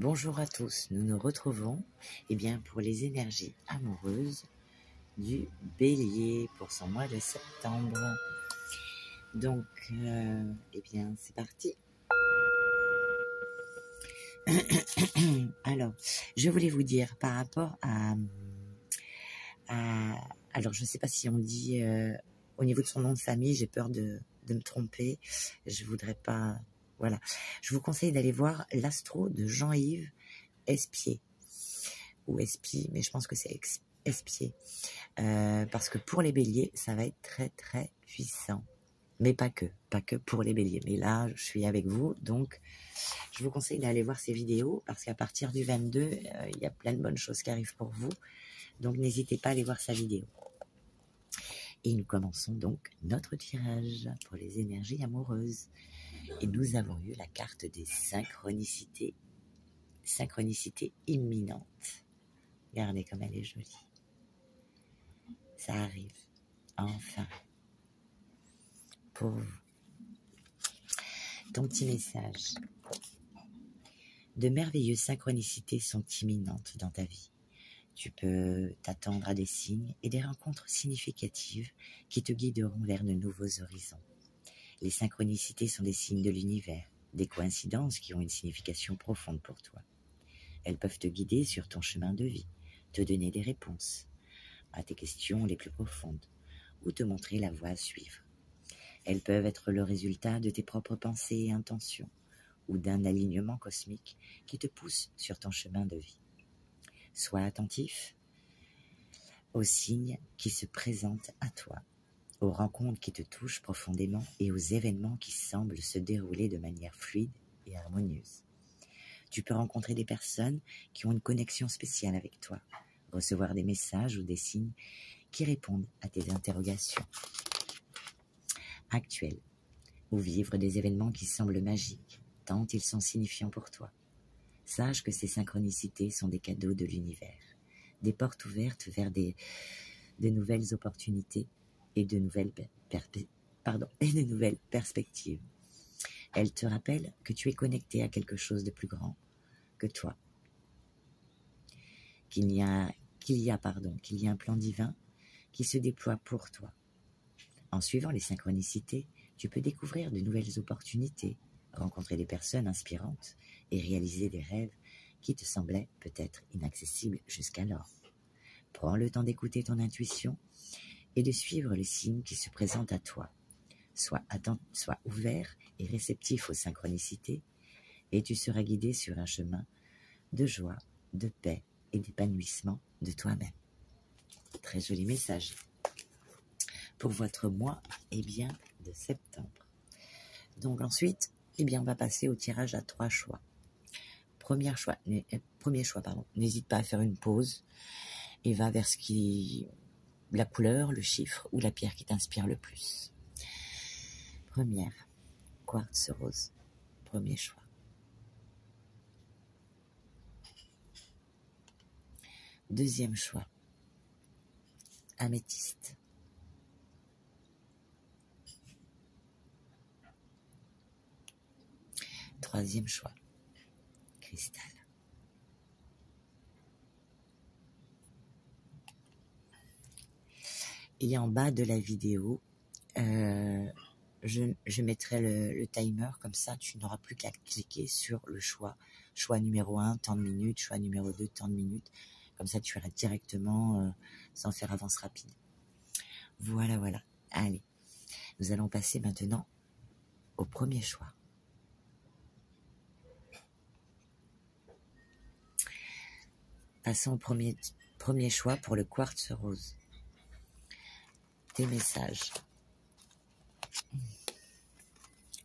Bonjour à tous, nous nous retrouvons pour les énergies amoureuses du Bélier pour son mois de septembre. Donc, c'est parti. Alors, je voulais vous dire par rapport à alors, je ne sais pas si on dit au niveau de son nom de famille, j'ai peur de me tromper. Je voudrais pas... Voilà. Je vous conseille d'aller voir l'astro de Jean-Yves Espier. Ou Espie, mais je pense que c'est Espier. Parce que pour les béliers, ça va être très très puissant. Mais pas que pour les béliers. Mais là, je suis avec vous, donc je vous conseille d'aller voir ces vidéos, parce qu'à partir du 22, il y a plein de bonnes choses qui arrivent pour vous. Donc n'hésitez pas à aller voir sa vidéo. Et nous commençons donc notre tirage pour les énergies amoureuses. Et nous avons eu la carte des synchronicités. Synchronicité imminente. Regardez comme elle est jolie. Ça arrive. Enfin. Pour vous. Ton petit message. De merveilleuses synchronicités sont imminentes dans ta vie. Tu peux t'attendre à des signes et des rencontres significatives qui te guideront vers de nouveaux horizons. Les synchronicités sont des signes de l'univers, des coïncidences qui ont une signification profonde pour toi. Elles peuvent te guider sur ton chemin de vie, te donner des réponses à tes questions les plus profondes ou te montrer la voie à suivre. Elles peuvent être le résultat de tes propres pensées et intentions ou d'un alignement cosmique qui te pousse sur ton chemin de vie. Sois attentif aux signes qui se présentent à toi, aux rencontres qui te touchent profondément et aux événements qui semblent se dérouler de manière fluide et harmonieuse. Tu peux rencontrer des personnes qui ont une connexion spéciale avec toi, recevoir des messages ou des signes qui répondent à tes interrogations actuelles, ou vivre des événements qui semblent magiques, tant ils sont signifiants pour toi. Sache que ces synchronicités sont des cadeaux de l'univers, des portes ouvertes vers de nouvelles opportunités et de nouvelles perspectives. Elles te rappellent que tu es connecté à quelque chose de plus grand que toi, qu'il y a un plan divin qui se déploie pour toi. En suivant les synchronicités, tu peux découvrir de nouvelles opportunités, rencontrer des personnes inspirantes et réaliser des rêves qui te semblaient peut-être inaccessibles jusqu'alors. Prends le temps d'écouter ton intuition et de suivre les signes qui se présentent à toi. Sois ouvert et réceptif aux synchronicités et tu seras guidé sur un chemin de joie, de paix et d'épanouissement de toi-même. Très joli message pour votre mois de septembre. Donc ensuite, on va passer au tirage à 3 choix. Premier choix, n'hésite pas à faire une pause et va vers la couleur, le chiffre ou la pierre qui t'inspire le plus. Première, quartz rose, premier choix. Deuxième choix, améthyste. Troisième choix, cristal. Et en bas de la vidéo, je mettrai le timer, comme ça tu n'auras plus qu'à cliquer sur le choix. Choix numéro 1, tant de minutes, choix numéro 2, tant de minutes. Comme ça tu iras directement sans faire avance rapide. Voilà. Allez, nous allons passer maintenant au premier choix. Passons au premier choix pour le quartz rose. Tes messages.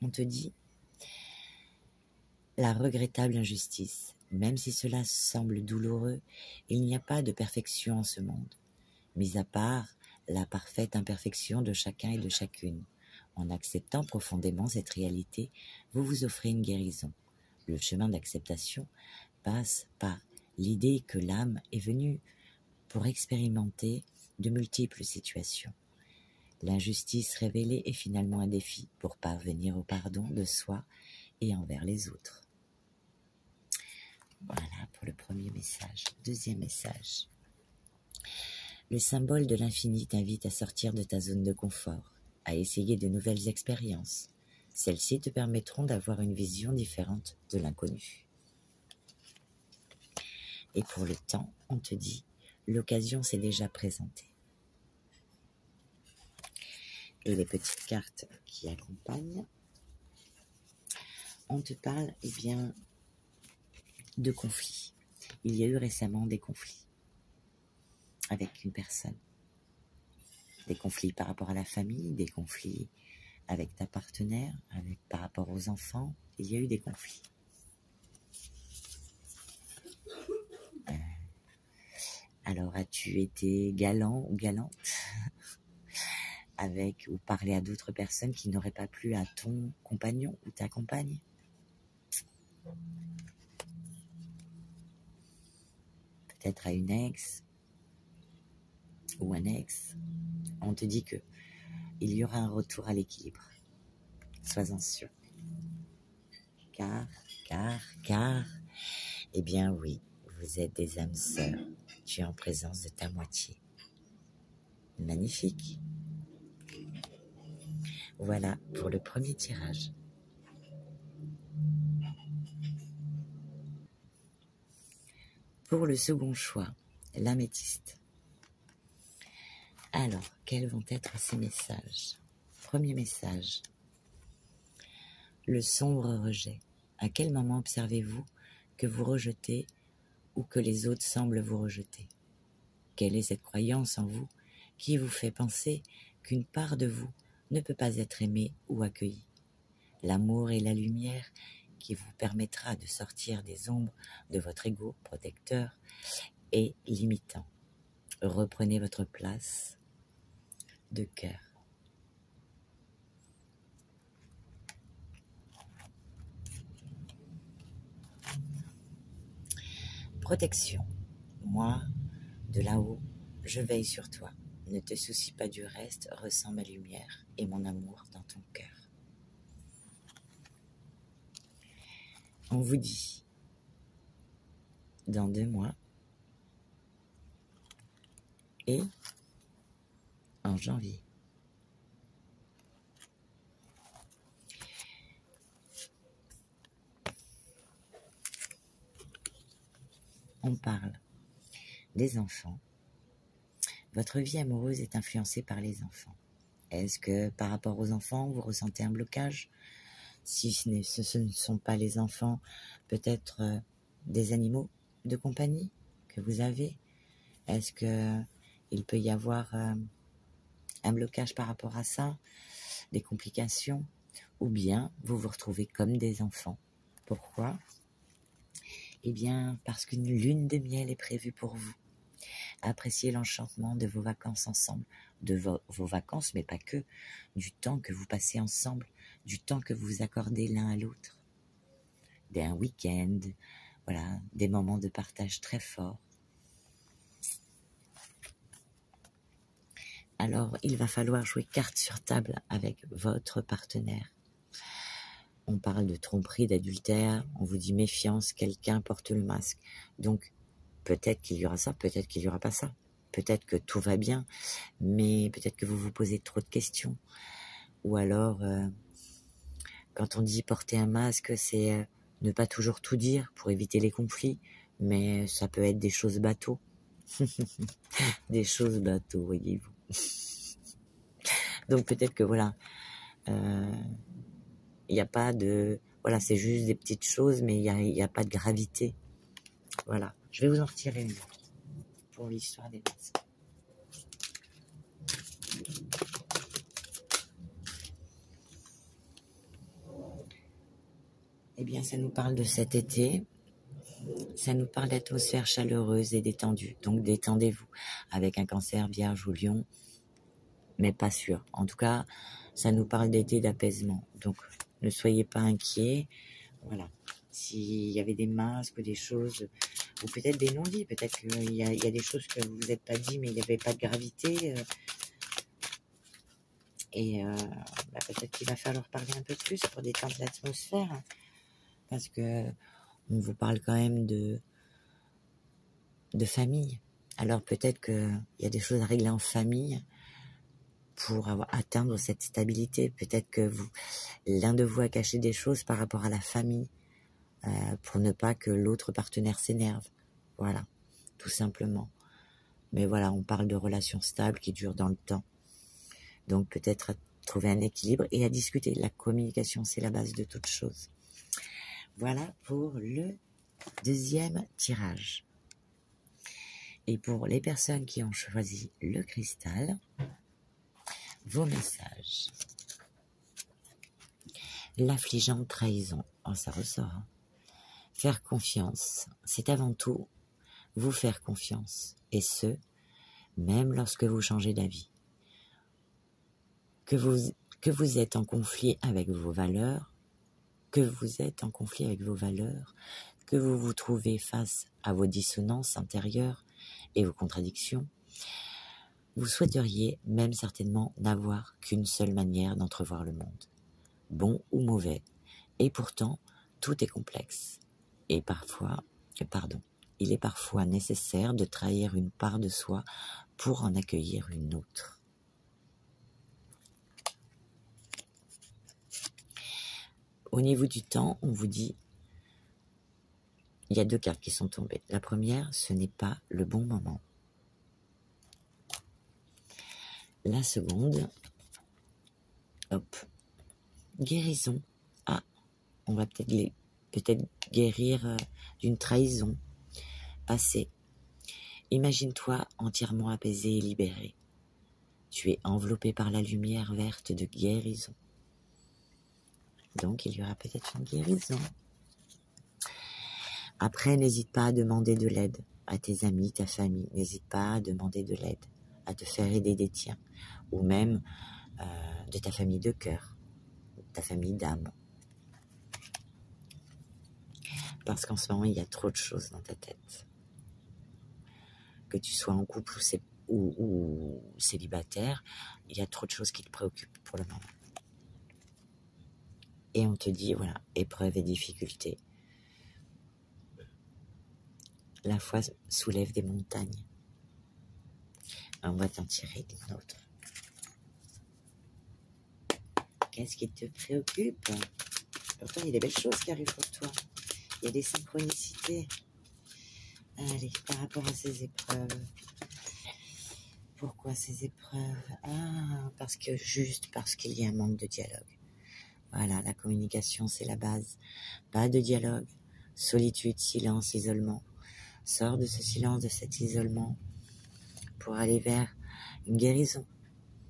On te dit la regrettable injustice. Même si cela semble douloureux, il n'y a pas de perfection en ce monde. Mis à part la parfaite imperfection de chacun et de chacune. En acceptant profondément cette réalité, vous vous offrez une guérison. Le chemin d'acceptation passe par l'idée que l'âme est venue pour expérimenter de multiples situations. L'injustice révélée est finalement un défi pour parvenir au pardon de soi et envers les autres. pour le premier message. Deuxième message. Le symbole de l'infini t'invite à sortir de ta zone de confort, à essayer de nouvelles expériences. Celles-ci te permettront d'avoir une vision différente de l'inconnu. Et pour le temps, on te dit, l'occasion s'est déjà présentée. Et les petites cartes qui accompagnent, on te parle, eh bien, de conflits. Il y a eu récemment des conflits avec une personne. Des conflits par rapport à la famille, des conflits avec ta partenaire, par rapport aux enfants. Il y a eu des conflits. Alors, as-tu été galant ou galante avec ou parler à d'autres personnes qui n'auraient pas plu à ton compagnon ou ta compagne? Peut-être à une ex ou un ex. On te dit que il y aura un retour à l'équilibre. Sois-en sûr. Car, eh bien oui, vous êtes des âmes sœurs. Tu es en présence de ta moitié. Magnifique. Voilà pour le premier tirage. Pour le second choix, l'améthyste. Alors, quels vont être ces messages? Premier message. Le sombre rejet. À quel moment observez-vous que vous rejetez ou que les autres semblent vous rejeter? Quelle est cette croyance en vous qui vous fait penser qu'une part de vous ne peut pas être aimée ou accueillie? L'amour et la lumière qui vous permettra de sortir des ombres de votre ego protecteur et limitant. Reprenez votre place de cœur. Protection. Moi, de là-haut, je veille sur toi. Ne te soucie pas du reste, ressens ma lumière et mon amour dans ton cœur. On vous dit, dans 2 mois et en janvier. On parle des enfants. Votre vie amoureuse est influencée par les enfants. Est-ce que par rapport aux enfants, vous ressentez un blocage? Si ce ne sont pas les enfants, peut-être des animaux de compagnie que vous avez? Est-ce qu'il peut y avoir un blocage par rapport à ça? Des complications? Ou bien vous vous retrouvez comme des enfants? Pourquoi? Eh bien, parce qu'une lune de miel est prévue pour vous. Appréciez l'enchantement de vos vacances ensemble, de vos vacances, mais pas que, du temps que vous passez ensemble, du temps que vous vous accordez l'un à l'autre, d'un week-end, voilà, des moments de partage très forts. Alors, il va falloir jouer carte sur table avec votre partenaire. On parle de tromperie, d'adultère, on vous dit méfiance, quelqu'un porte le masque. Donc, peut-être qu'il y aura ça, peut-être qu'il n'y aura pas ça. Peut-être que tout va bien, mais peut-être que vous vous posez trop de questions. Ou alors, quand on dit porter un masque, c'est ne pas toujours tout dire pour éviter les conflits, mais ça peut être des choses bateaux. Des choses bateaux, voyez-vous. Donc peut-être que voilà, il n'y a pas de... Voilà, c'est juste des petites choses, mais il n'y a pas de gravité. Voilà, je vais vous en retirer une autre pour l'histoire des masques. Eh bien, ça nous parle de cet été. Ça nous parle d'atmosphère chaleureuse et détendue. Donc, détendez-vous. Avec un cancer, vierge ou lion, mais pas sûr. En tout cas, ça nous parle d'été, d'apaisement. Donc, ne soyez pas inquiets. Voilà. S'il y avait des masques ou des choses, ou peut-être des non-dits, peut-être qu'il y a des choses que vous vous êtes pas dit, mais il n'y avait pas de gravité. Peut-être qu'il va falloir parler un peu plus pour détendre l'atmosphère. Parce que on vous parle quand même de de famille. Alors peut-être qu'il y a des choses à régler en famille pour atteindre cette stabilité. Peut-être que l'un de vous a caché des choses par rapport à la famille pour ne pas que l'autre partenaire s'énerve. Voilà, tout simplement. Mais voilà, on parle de relations stables qui durent dans le temps. Donc peut-être à trouver un équilibre et à discuter. La communication, c'est la base de toute chose. Voilà pour le deuxième tirage. Et pour les personnes qui ont choisi le cristal, vos messages. L'affligeante trahison. Oh, ça ressort. Hein. Faire confiance, c'est avant tout vous faire confiance. Et ce, même lorsque vous changez d'avis. Que vous êtes en conflit avec vos valeurs, que vous vous trouvez face à vos dissonances intérieures et vos contradictions, vous souhaiteriez même certainement n'avoir qu'une seule manière d'entrevoir le monde, bon ou mauvais, et pourtant tout est complexe. Et il est parfois nécessaire de trahir une part de soi pour en accueillir une autre. Au niveau du temps, on vous dit, il y a 2 cartes qui sont tombées. La première, ce n'est pas le bon moment. La seconde, hop, guérison. Ah, on va peut-être guérir d'une trahison passée. Imagine-toi entièrement apaisé et libéré. Tu es enveloppé par la lumière verte de guérison. Donc, il y aura peut-être une guérison. Après, n'hésite pas à demander de l'aide à tes amis, ta famille. N'hésite pas à demander de l'aide, à te faire aider des tiens. Ou même de ta famille de cœur, ta famille d'âme. Parce qu'en ce moment, il y a trop de choses dans ta tête. Que tu sois en couple ou célibataire, il y a trop de choses qui te préoccupent pour le moment. Et on te dit, voilà, épreuves et difficultés. La foi soulève des montagnes. On va t'en tirer une autre. Qu'est-ce qui te préoccupe? Pourtant, il y a des belles choses qui arrivent pour toi. Il y a des synchronicités. Allez, par rapport à ces épreuves. Pourquoi ces épreuves? Ah, parce qu'il y a un manque de dialogue. Voilà, la communication, c'est la base. Pas de dialogue. Solitude, silence, isolement. Sors de ce silence, de cet isolement, pour aller vers une guérison.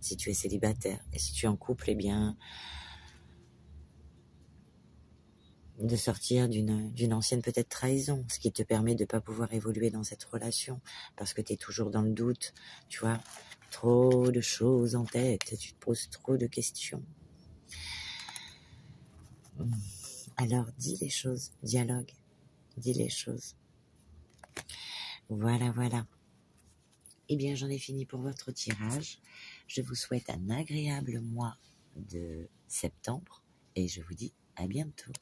Si tu es célibataire, et si tu es en couple, eh bien, de sortir d'une ancienne peut-être trahison, ce qui te permet de ne pas pouvoir évoluer dans cette relation, parce que tu es toujours dans le doute, tu vois, trop de choses en tête, tu te poses trop de questions. Alors, dis les choses, dialogue, dis les choses. Voilà. Eh bien, j'en ai fini pour votre tirage. Je vous souhaite un agréable mois de septembre et je vous dis à bientôt.